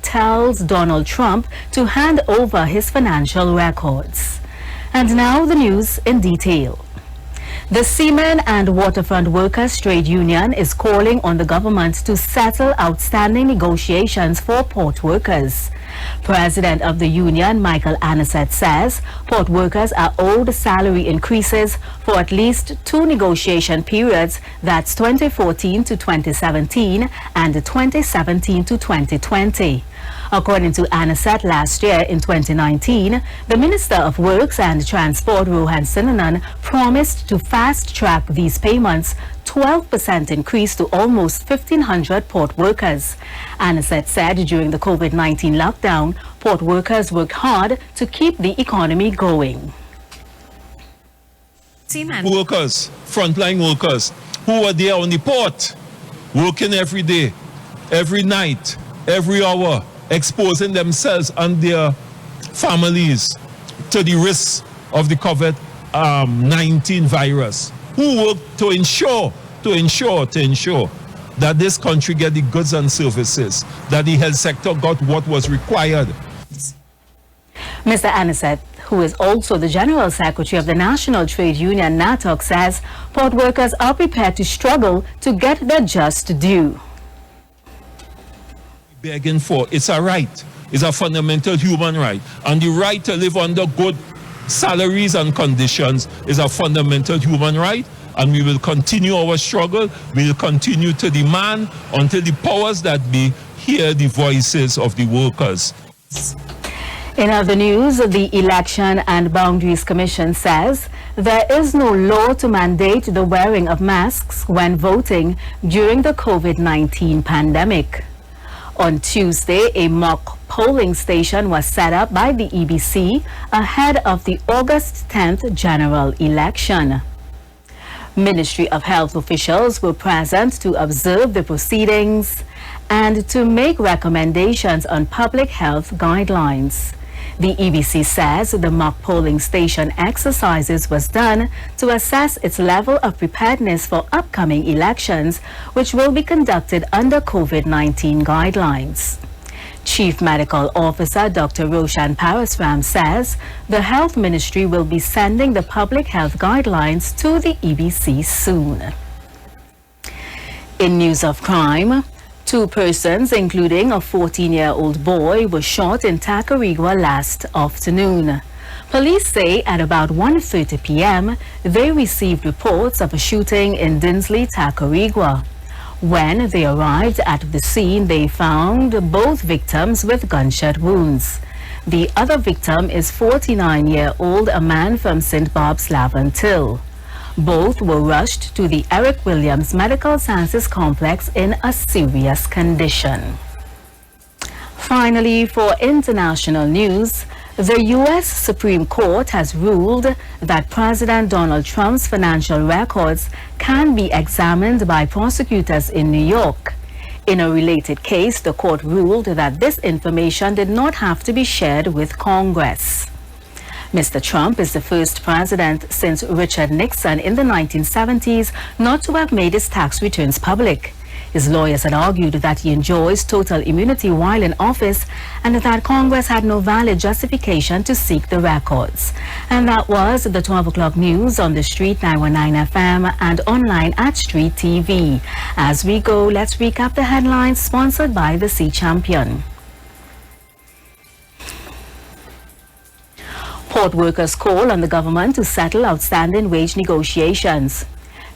tells Donald Trump to hand over his financial records. And now the news in detail. The Seamen and Waterfront Workers Trade Union is calling on the government to settle outstanding negotiations for port workers. President of the union, Michael Anisette, says port workers are owed salary increases for at least 2 negotiation periods, that's 2014 to 2017 and 2017 to 2020. According to Anisette, last year in 2019, the Minister of Works and Transport, Rohan Sinanan, promised to fast-track these payments, 12% increase to almost 1,500 port workers. Anisette said during the COVID-19 lockdown, port workers worked hard to keep the economy going. Workers, frontline workers, who were there on the port, working every day, every night, every hour, exposing themselves and their families to the risks of the COVID-19 virus, who work to ensure that this country get the goods and services, that the health sector got what was required. Mr. Anisette, who is also the General Secretary of the National Trade Union, NATOC, says port workers are prepared to struggle to get their just due. Begging for, it's a right, it's a fundamental human right, and the right to live under good salaries and conditions is a fundamental human right, and we will continue our struggle. We will continue to demand until the powers that be hear the voices of the workers. In other news, the Election and Boundaries Commission says there is no law to mandate the wearing of masks when voting during the COVID-19 pandemic. On Tuesday, a mock polling station was set up by the EBC ahead of the August 10th general election. Ministry of Health officials were present to observe the proceedings and to make recommendations on public health guidelines. The EBC says the mock polling station exercises was done to assess its level of preparedness for upcoming elections, which will be conducted under COVID-19 guidelines. Chief Medical Officer Dr. Roshan Parasram says the Health Ministry will be sending the public health guidelines to the EBC soon. In news of crime, 2 persons, including a 14-year-old boy, were shot in Tacarigua last afternoon. Police say at about 1:30 p.m. they received reports of a shooting in Dinsley, Tacarigua. When they arrived at the scene, they found both victims with gunshot wounds. The other victim is 49-year-old, a man from St. Bob's Lavantil. Both were rushed to the Eric Williams Medical Sciences Complex in a serious condition. Finally, for international news, the U.S. Supreme Court has ruled that President Donald Trump's financial records can be examined by prosecutors in New York. In a related case, the court ruled that this information did not have to be shared with Congress. Mr. Trump is the first president since Richard Nixon in the 1970s not to have made his tax returns public. His lawyers had argued that he enjoys total immunity while in office and that Congress had no valid justification to seek the records. And that was the 12 o'clock news on the Street 919 FM and online at Street TV. As we go, let's recap the headlines sponsored by the Sea Champion. Port workers call on the government to settle outstanding wage negotiations.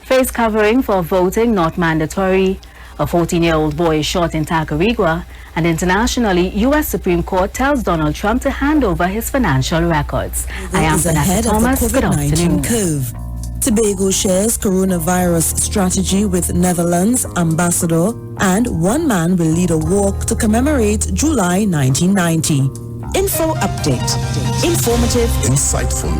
Face covering for voting not mandatory. A 14-year-old boy is shot in Tacarigua. And internationally, U.S. Supreme Court tells Donald Trump to hand over his financial records. I am Vanessa Thomas. Good afternoon. Tobago shares coronavirus strategy with Netherlands ambassador, and one man will lead a walk to commemorate July 1990. Info update. Informative. Insightful.